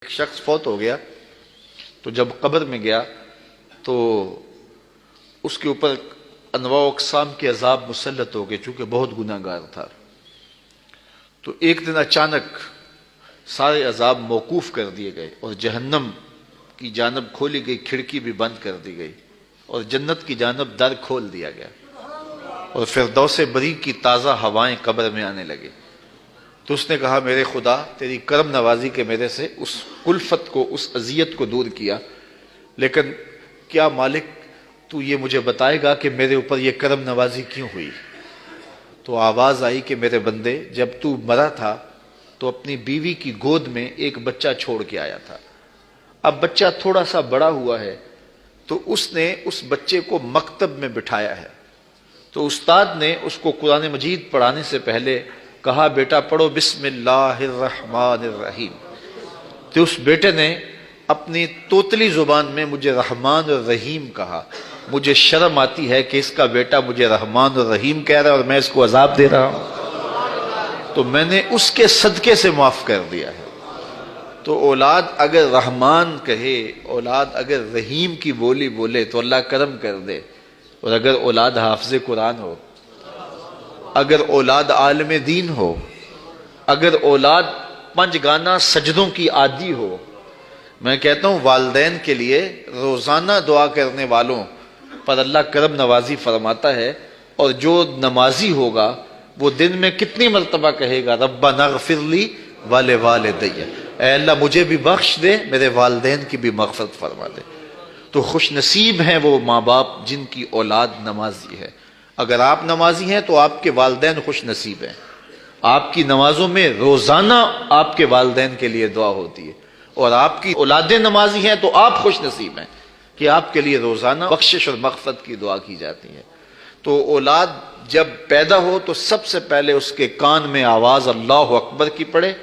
شخص فوت ہو گیا تو جب قبر میں گیا تو اس کے اوپر انواع و اقسام کے عذاب مسلط ہو گئے چونکہ بہت گناہ گار تھا. تو ایک دن اچانک سارے عذاب موقوف کر دیے گئے اور جہنم کی جانب کھولی گئی کھڑکی بھی بند کر دی گئی اور جنت کی جانب در کھول دیا گیا اور فردوس بری کی تازہ ہوائیں قبر میں آنے لگے. تو اس نے کہا میرے خدا تیری کرم نوازی کے میرے سے اس کلفت کو اس اذیت کو دور کیا، لیکن کیا مالک تو یہ مجھے بتائے گا کہ میرے اوپر یہ کرم نوازی کیوں ہوئی؟ تو آواز آئی کہ میرے بندے جب تو مرا تھا تو اپنی بیوی کی گود میں ایک بچہ چھوڑ کے آیا تھا. اب بچہ تھوڑا سا بڑا ہوا ہے تو اس نے اس بچے کو مکتب میں بٹھایا ہے. تو استاد نے اس کو قرآن مجید پڑھانے سے پہلے کہا بیٹا پڑھو بسم اللہ الرحمن الرحیم. تو اس بیٹے نے اپنی توتلی زبان میں مجھے رحمان اور رحیم کہا. مجھے شرم آتی ہے کہ اس کا بیٹا مجھے رحمان اور رحیم کہہ رہا ہے اور میں اس کو عذاب دے رہا ہوں. تو میں نے اس کے صدقے سے معاف کر دیا ہے. تو اولاد اگر رحمان کہے، اولاد اگر رحیم کی بولی بولے تو اللہ کرم کر دے. اور اگر اولاد حافظ قرآن ہو، اگر اولاد عالم دین ہو، اگر اولاد 5 گانا سجدوں کی عادی ہو، میں کہتا ہوں والدین کے لیے روزانہ دعا کرنے والوں پر اللہ کرم نوازی فرماتا ہے. اور جو نمازی ہوگا وہ دن میں کتنی مرتبہ کہے گا ربنا اغفر لی ولوالدی، اے اللہ مجھے بھی بخش دے، میرے والدین کی بھی مغفرت فرما دے. تو خوش نصیب ہیں وہ ماں باپ جن کی اولاد نمازی ہے. اگر آپ نمازی ہیں تو آپ کے والدین خوش نصیب ہیں. آپ کی نمازوں میں روزانہ آپ کے والدین کے لیے دعا ہوتی ہے، اور آپ کی اولادیں نمازی ہیں تو آپ خوش نصیب ہیں کہ آپ کے لیے روزانہ بخشش اور مغفرت کی دعا کی جاتی ہے. تو اولاد جب پیدا ہو تو سب سے پہلے اس کے کان میں آواز اللہ اکبر کی پڑے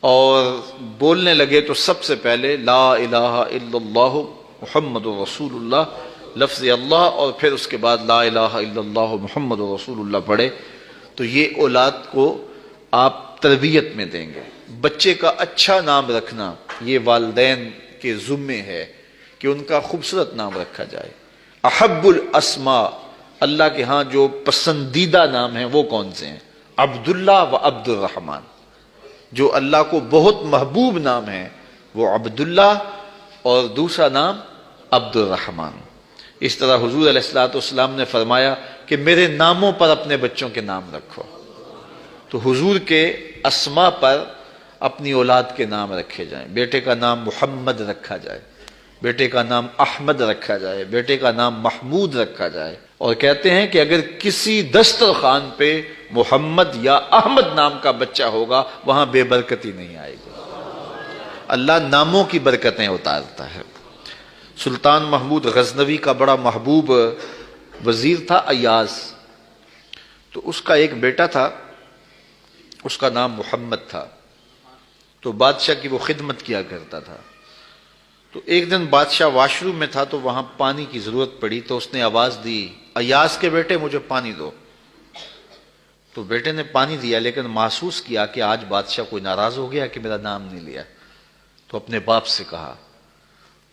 اور بولنے لگے تو سب سے پہلے لا الہ الا اللہ محمد رسول اللہ لفظ اللہ، اور پھر اس کے بعد لا الہ الا اللہ محمد رسول اللہ پڑھے. تو یہ اولاد کو آپ تربیت میں دیں گے. بچے کا اچھا نام رکھنا یہ والدین کے ذمے ہے کہ ان کا خوبصورت نام رکھا جائے. احب الاسماء، اللہ کے ہاں جو پسندیدہ نام ہیں وہ کون سے ہیں؟ عبداللہ و عبد الرحمن. جو اللہ کو بہت محبوب نام ہے وہ عبداللہ اور دوسرا نام عبد الرحمن. اس طرح حضور علیہ الصلوۃ والسلام نے فرمایا کہ میرے ناموں پر اپنے بچوں کے نام رکھو. تو حضور کے اسماء پر اپنی اولاد کے نام رکھے جائیں. بیٹے کا نام محمد رکھا جائے، بیٹے کا نام احمد رکھا جائے، بیٹے کا نام محمود رکھا جائے. اور کہتے ہیں کہ اگر کسی دسترخوان پہ محمد یا احمد نام کا بچہ ہوگا وہاں بے برکتی نہیں آئے گی. اللہ ناموں کی برکتیں اتارتا ہے. سلطان محمود غزنوی کا بڑا محبوب وزیر تھا ایاز. تو اس کا ایک بیٹا تھا، اس کا نام محمد تھا. تو بادشاہ کی وہ خدمت کیا کرتا تھا. تو ایک دن بادشاہ واش روم میں تھا تو وہاں پانی کی ضرورت پڑی. تو اس نے آواز دی ایاز کے بیٹے مجھے پانی دو. تو بیٹے نے پانی دیا لیکن محسوس کیا کہ آج بادشاہ کوئی ناراض ہو گیا کہ میرا نام نہیں لیا. تو اپنے باپ سے کہا.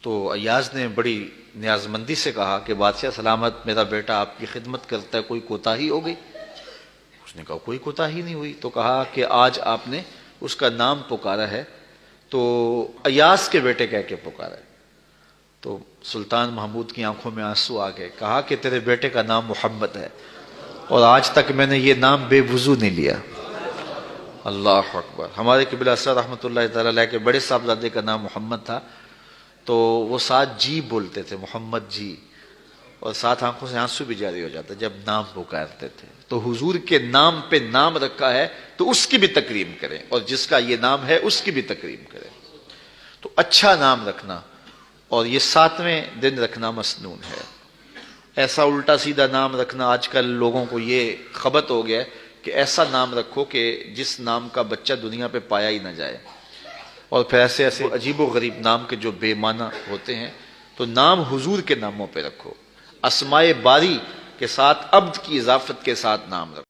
تو ایاز نے بڑی نیازمندی سے کہا کہ بادشاہ سلامت، میرا بیٹا آپ کی خدمت کرتا ہے، کوئی کوتاہی ہو گئی؟ اس نے کہا کوئی کوتاہی نہیں ہوئی. تو کہا کہ آج آپ نے اس کا نام پکارا ہے تو ایاز کے بیٹے کہہ کے پکارا ہے. تو سلطان محمود کی آنکھوں میں آنسو آ گئے. کہا کہ تیرے بیٹے کا نام محمد ہے اور آج تک میں نے یہ نام بے وضو نہیں لیا. اللہ اکبر. ہمارے قبلہ اسرار رحمۃ اللہ تعالی علیہ کے بڑے صاحبزادے کا نام محمد تھا. تو وہ ساتھ جی بولتے تھے، محمد جی، اور ساتھ آنکھوں سے آنسو بھی جاری ہو جاتا جب نام پکارتے تھے. تو حضور کے نام پہ نام رکھا ہے تو اس کی بھی تکریم کریں، اور جس کا یہ نام ہے اس کی بھی تکریم کریں. تو اچھا نام رکھنا اور یہ 7ویں دن رکھنا مسنون ہے. ایسا الٹا سیدھا نام رکھنا آج کل لوگوں کو یہ خبط ہو گیا ہے کہ ایسا نام رکھو کہ جس نام کا بچہ دنیا پہ پایا ہی نہ جائے. اور پھر ایسے ایسے عجیب و غریب نام کے جو بے معنی ہوتے ہیں. تو نام حضور کے ناموں پہ رکھو. اسماء باری کے ساتھ عبد کی اضافت کے ساتھ نام رکھو.